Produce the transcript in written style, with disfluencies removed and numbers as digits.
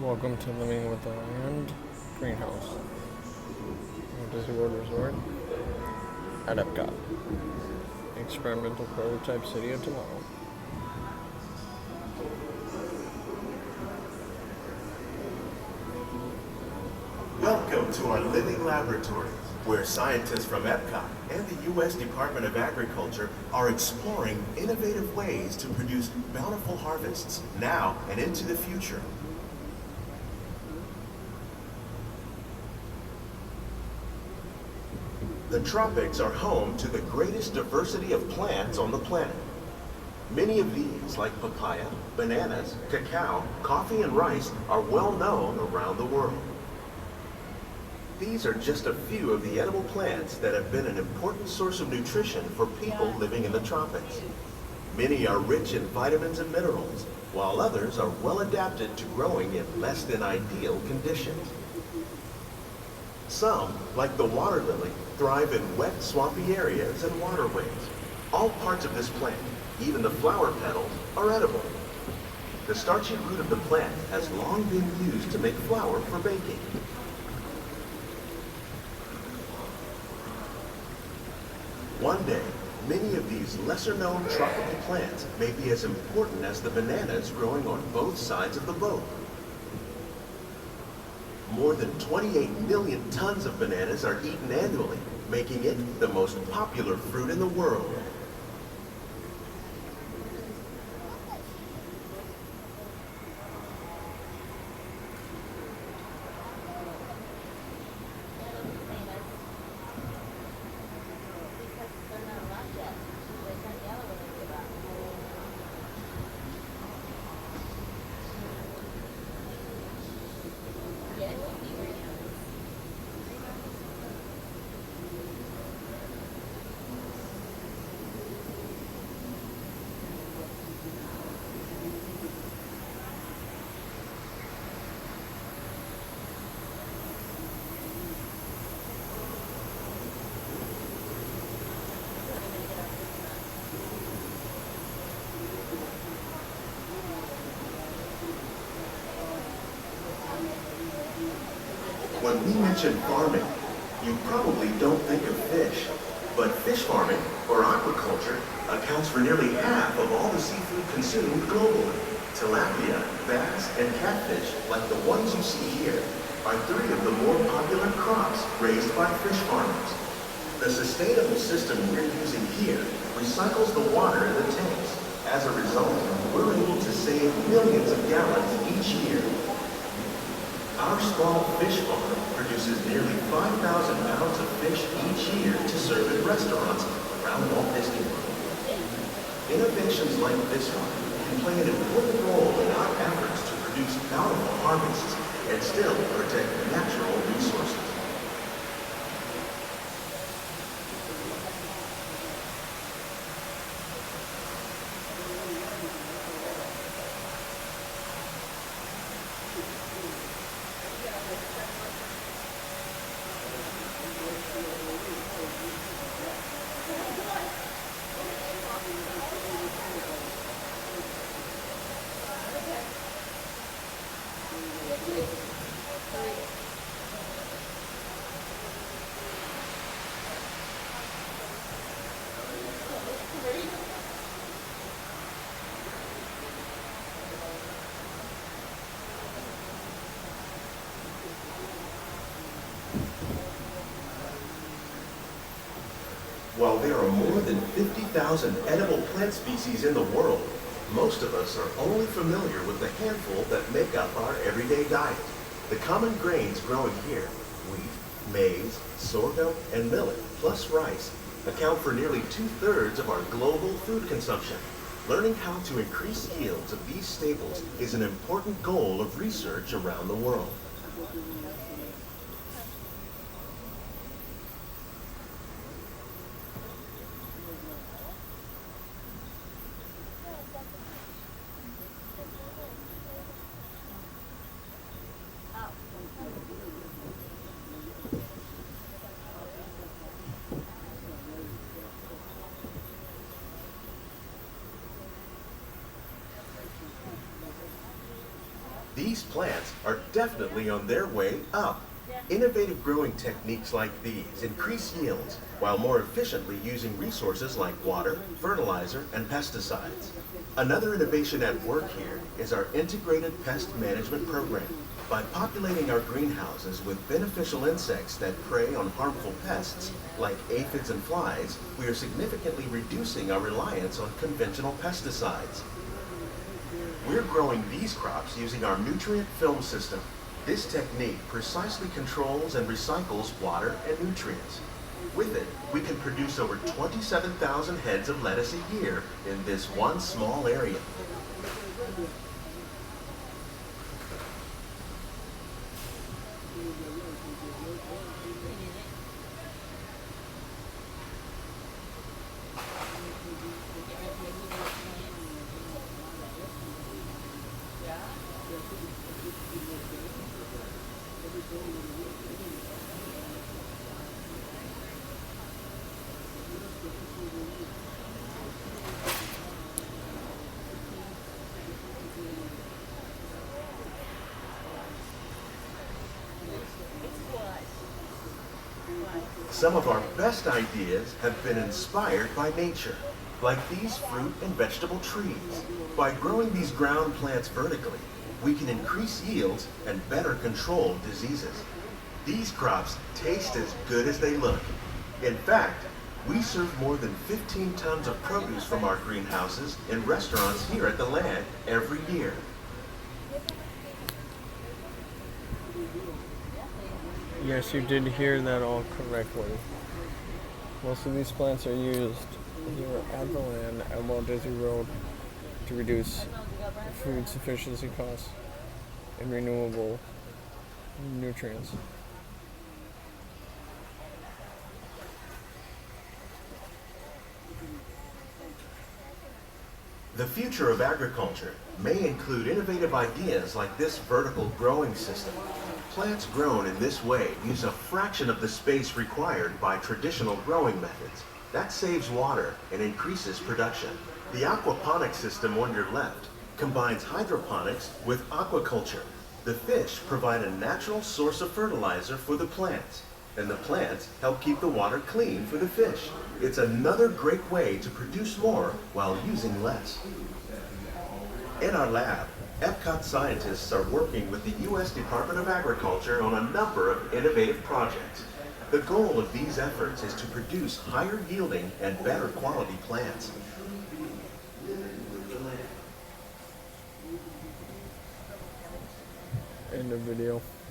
Welcome to Living with the Land Greenhouse, Disney World Resort at EPCOT. Experimental prototype city of tomorrow. Welcome to our living laboratory, where scientists from EPCOT and the U.S. Department of Agriculture are exploring innovative ways to produce bountiful harvests now and into the future. The tropics are home to the greatest diversity of plants on the planet. Many of these, like papaya, bananas, cacao, coffee, and rice, are well known around the world. These are just a few of the edible plants that have been an important source of nutrition for people living in the tropics. Many are rich in vitamins and minerals, while others are well adapted to growing in less than ideal conditions. Some, like the water lily, thrive in wet, swampy areas and waterways. All parts of this plant, even the flower petals, are edible. The starchy root of the plant has long been used to make flour for baking. One day, many of these lesser-known tropical plants may be as important as the bananas growing on both sides of the boat. More than 28 million tons of bananas are eaten annually, making it the most popular fruit in the world. When we mention farming, you probably don't think of fish. But fish farming, or aquaculture, accounts for nearly half of all the seafood consumed globally. Tilapia, bass, and catfish, like the ones you see here, are three of the more popular crops raised by fish farmers. The sustainable system we're using here recycles the water in the tanks. As a result, we're able to save millions of gallons each year. Our small fish farm produces nearly 5,000 pounds of fish each year to serve in restaurants around Walt Disney World. Innovations like this one can play an important role in our efforts to produce bountiful harvests and still protect natural resources. While there are more than 50,000 edible plant species in the world, most of us are only familiar with the handful that make up our everyday diet. The common grains growing here, wheat, maize, sorghum, and millet, plus rice, account for nearly 2/3 of our global food consumption. Learning how to increase yields of these staples is an important goal of research around the world. These plants are definitely on their way up. Innovative growing techniques like these increase yields while more efficiently using resources like water, fertilizer, and pesticides. Another innovation at work here is our integrated pest management program. By populating our greenhouses with beneficial insects that prey on harmful pests like aphids and flies, we are significantly reducing our reliance on conventional pesticides. We're growing these crops using our nutrient film system. This technique precisely controls and recycles water and nutrients. With it, we can produce over 27,000 heads of lettuce a year in this one small area. Some of our best ideas have been inspired by nature, like these fruit and vegetable trees. By growing these ground plants vertically, we can increase yields and better control diseases. These crops taste as good as they look. In fact, we serve more than 15 tons of produce from our greenhouses in restaurants here at the land every year. Yes, you did hear that all correctly. Most of these plants are used here at the land at Walt Disney World to reduce food sufficiency costs and renewable nutrients. The future of agriculture may include innovative ideas like this vertical growing system. Plants grown in this way use a fraction of the space required by traditional growing methods. That saves water and increases production. The aquaponics system on your left combines hydroponics with aquaculture. The fish provide a natural source of fertilizer for the plants, and the plants help keep the water clean for the fish. It's another great way to produce more while using less. In our lab, EPCOT scientists are working with the U.S. Department of Agriculture on a number of innovative projects. The goal of these efforts is to produce higher yielding and better quality plants. End of video.